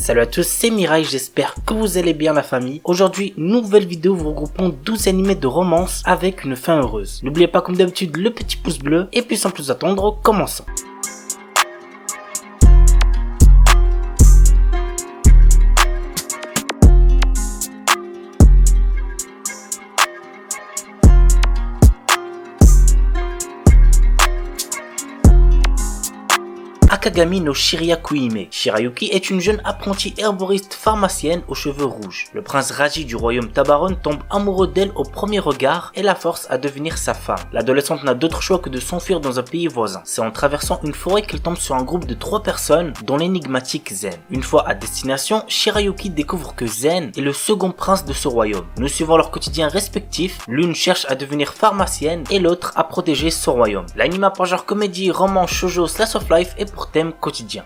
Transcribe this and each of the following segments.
Salut à tous, c'est Mirai, j'espère que vous allez bien la famille. Aujourd'hui, nouvelle vidéo vous regroupant 12 animés de romance avec une fin heureuse. N'oubliez pas comme d'habitude le petit pouce bleu et puis sans plus attendre, commençons. Akagami no Shiryakuhime. Shirayuki est une jeune apprentie herboriste pharmacienne aux cheveux rouges. Le prince Raji du royaume Tabaron tombe amoureux d'elle au premier regard et la force à devenir sa femme. L'adolescente n'a d'autre choix que de s'enfuir dans un pays voisin. C'est en traversant une forêt qu'elle tombe sur un groupe de 3 personnes, dont l'énigmatique Zen. Une fois à destination, Shirayuki découvre que Zen est le second prince de ce royaume. Nous suivons leur quotidien respectif, l'une cherche à devenir pharmacienne et l'autre à protéger son royaume. L'anime par genre comédie, roman, shoujo, slice of life est pour thème quotidien.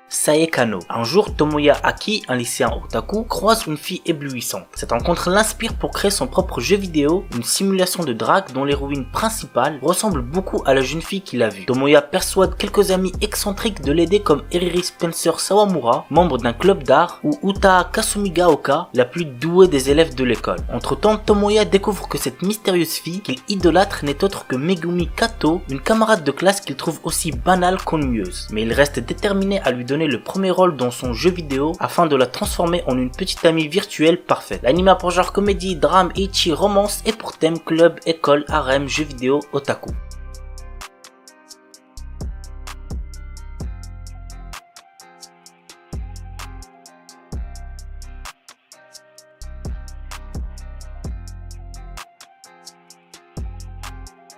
Saekano. Un jour, Tomoya Aki, un lycéen otaku, croise une fille éblouissante. Cette rencontre l'inspire pour créer son propre jeu vidéo, une simulation de drague dont l'héroïne principale ressemble beaucoup à la jeune fille qu'il a vue. Tomoya persuade quelques amis excentriques de l'aider comme Eriri Spencer Sawamura, membre d'un club d'art, ou Uta Kasumigaoka, la plus douée des élèves de l'école. Entre-temps, Tomoya découvre que cette mystérieuse fille qu'il idolâtre n'est autre que Megumi Kato, une camarade de classe qu'il trouve aussi banale qu'ennuyeuse. Mais il reste déterminé à lui donner le premier rôle dans son jeu vidéo afin de la transformer en une petite amie virtuelle parfaite. L'anime pour genre comédie, drame, ecchi, romance et pour thème club, école, harem, jeu vidéo, otaku.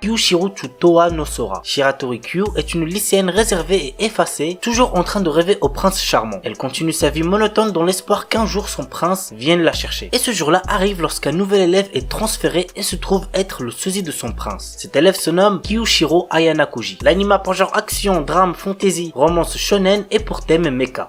Kyushiru Toa no Sora. Shiratori Kyu est une lycéenne réservée et effacée, toujours en train de rêver au prince charmant. Elle continue sa vie monotone dans l'espoir qu'un jour son prince vienne la chercher. Et ce jour-là arrive lorsqu'un nouvel élève est transféré et se trouve être le sosie de son prince. Cet élève se nomme Kyushiro Ayanakuji. L'anime pour genre action, drame, fantasy, romance shonen et pour thème mecha.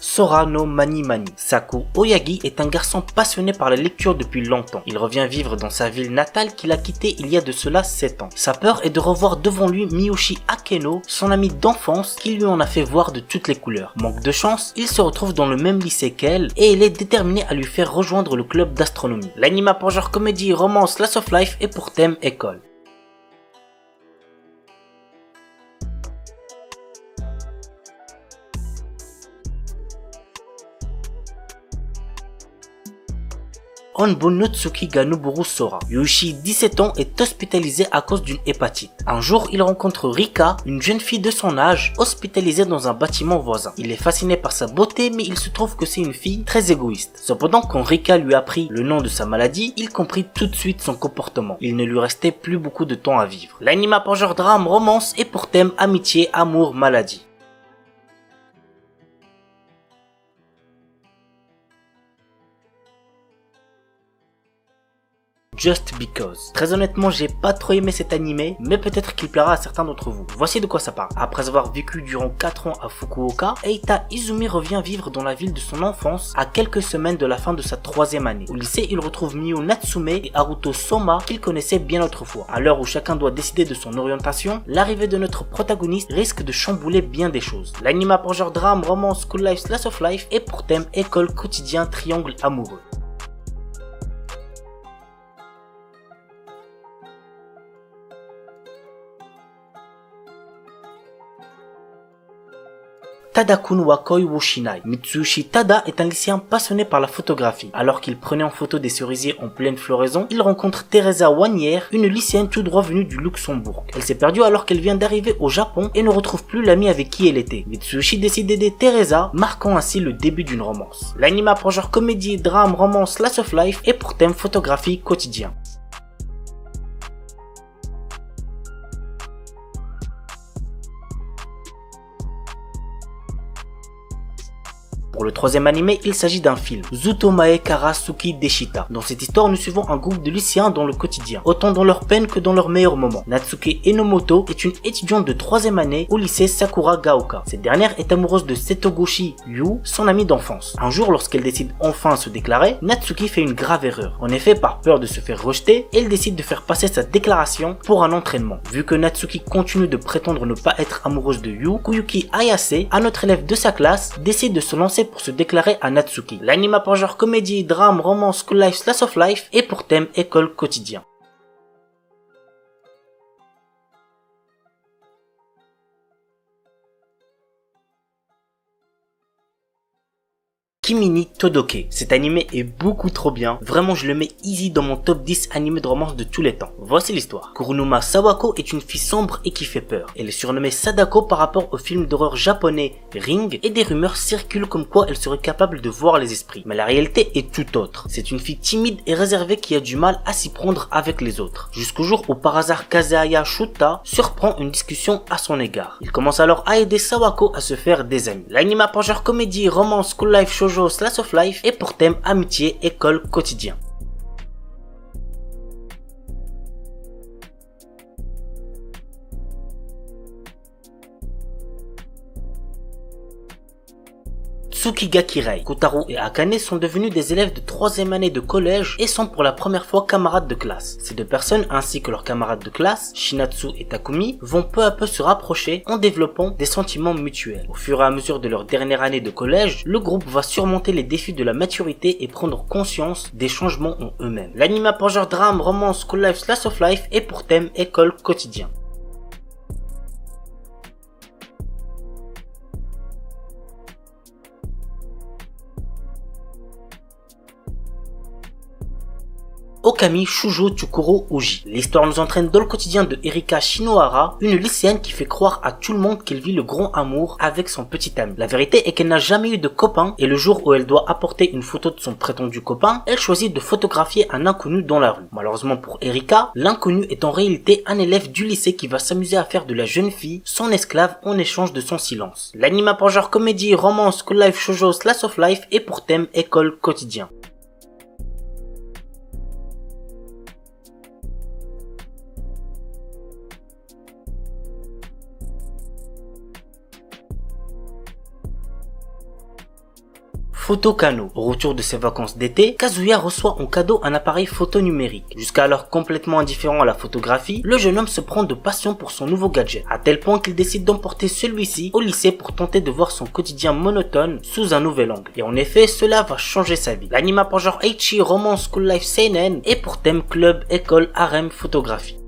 Sora no Mani Mani. Saku Oyagi est un garçon passionné par la lecture depuis longtemps. Il revient vivre dans sa ville natale qu'il a quittée il y a de cela 7 ans. Sa peur est de revoir devant lui Miyoshi Akeno, son ami d'enfance qui lui en a fait voir de toutes les couleurs. Manque de chance, il se retrouve dans le même lycée qu'elle et il est déterminé à lui faire rejoindre le club d'astronomie. L'anime pour genre comédie, romance, slice of life et pour thème école. Onbonotsuki ga Noburu Sora. Yushi, 17 ans, est hospitalisé à cause d'une hépatite. Un jour, il rencontre Rika, une jeune fille de son âge, hospitalisée dans un bâtiment voisin. Il est fasciné par sa beauté, mais il se trouve que c'est une fille très égoïste. Cependant, quand Rika lui apprit le nom de sa maladie, il comprit tout de suite son comportement. Il ne lui restait plus beaucoup de temps à vivre. L'anime pour genre drame, romance et pour thème amitié, amour, maladie. Just Because. Très honnêtement, j'ai pas trop aimé cet animé, mais peut-être qu'il plaira à certains d'entre vous. Voici de quoi ça parle. Après avoir vécu durant 4 ans à Fukuoka, Eita Izumi revient vivre dans la ville de son enfance à quelques semaines de la fin de sa 3e année. Au lycée, il retrouve Miyu Natsume et Haruto Soma qu'il connaissait bien autrefois. À l'heure où chacun doit décider de son orientation, l'arrivée de notre protagoniste risque de chambouler bien des choses. L'anime pour genre drame, romance, school life, slice of life et pour thème école, quotidien, triangle amoureux. Tada-kun wa koi wo shinai. Mitsuyoshi Tada est un lycéen passionné par la photographie. Alors qu'il prenait en photo des cerisiers en pleine floraison, il rencontre Teresa Wanier, une lycéenne tout droit venue du Luxembourg. Elle s'est perdue alors qu'elle vient d'arriver au Japon et ne retrouve plus l'amie avec qui elle était. Mitsuyoshi décide d'aider Teresa, marquant ainsi le début d'une romance. L'anime pour genre comédie, drame, romance, slice of life et pour thème photographie quotidien. Pour le troisième animé, il s'agit d'un film, Zutomae Karasuki Deshita. Dans cette histoire, nous suivons un groupe de lycéens dans le quotidien, autant dans leur peine que dans leurs meilleurs moments. Natsuki Enomoto est une étudiante de troisième année au lycée Sakura Gaoka. Cette dernière est amoureuse de Setogoshi Yu, son amie d'enfance. Un jour, lorsqu'elle décide enfin de se déclarer, Natsuki fait une grave erreur. En effet, par peur de se faire rejeter, elle décide de faire passer sa déclaration pour un entraînement. Vu que Natsuki continue de prétendre ne pas être amoureuse de Yu, Kuyuki Ayase, un autre élève de sa classe, décide de se lancer pour se déclarer à Natsuki. L'anime a pour genre comédie, drame, romance, school life, slice of life et pour thème école quotidien. Kimi ni Todoke. Cet animé est beaucoup trop bien. Vraiment, je le mets easy dans mon top 10 animés de romance de tous les temps. Voici l'histoire. Kurunuma Sawako est une fille sombre et qui fait peur. Elle est surnommée Sadako par rapport au film d'horreur japonais Ring et des rumeurs circulent comme quoi elle serait capable de voir les esprits. Mais la réalité est tout autre. C'est une fille timide et réservée qui a du mal à s'y prendre avec les autres. Jusqu'au jour où par hasard Kazehaya Shuta surprend une discussion à son égard. Il commence alors à aider Sawako à se faire des amis. L'anime a pour genre comédie, romance, school life, shoujo, slice of life et pour thème amitié, école, quotidien. Tsukigakirei. Kotaro et Akane sont devenus des élèves de 3e année de collège et sont pour la première fois camarades de classe. Ces deux personnes ainsi que leurs camarades de classe, Shinatsu et Takumi, vont peu à peu se rapprocher en développant des sentiments mutuels. Au fur et à mesure de leur dernière année de collège, le groupe va surmonter les défis de la maturité et prendre conscience des changements en eux-mêmes. L'anime a pour genre drame, romance, school life, slice of life et pour thème école, quotidien. Okami Shujo Tsukuro Uji. L'histoire nous entraîne dans le quotidien de Erika Shinohara, une lycéenne qui fait croire à tout le monde qu'elle vit le grand amour avec son petit ami. La vérité est qu'elle n'a jamais eu de copain et le jour où elle doit apporter une photo de son prétendu copain, elle choisit de photographier un inconnu dans la rue. Malheureusement pour Erika, l'inconnu est en réalité un élève du lycée qui va s'amuser à faire de la jeune fille son esclave en échange de son silence. L'anime a pour genre comédie, romance, school life, shoujo, slice of life et pour thème école, quotidien. Photo Kano. Au retour de ses vacances d'été, Kazuya reçoit en cadeau un appareil photo numérique. Jusqu'alors complètement indifférent à la photographie, le jeune homme se prend de passion pour son nouveau gadget, à tel point qu'il décide d'emporter celui-ci au lycée pour tenter de voir son quotidien monotone sous un nouvel angle. Et en effet, cela va changer sa vie. L'anime a pour genre Eichi, romance, school life, seinen et pour thème club, école, harem, photographie.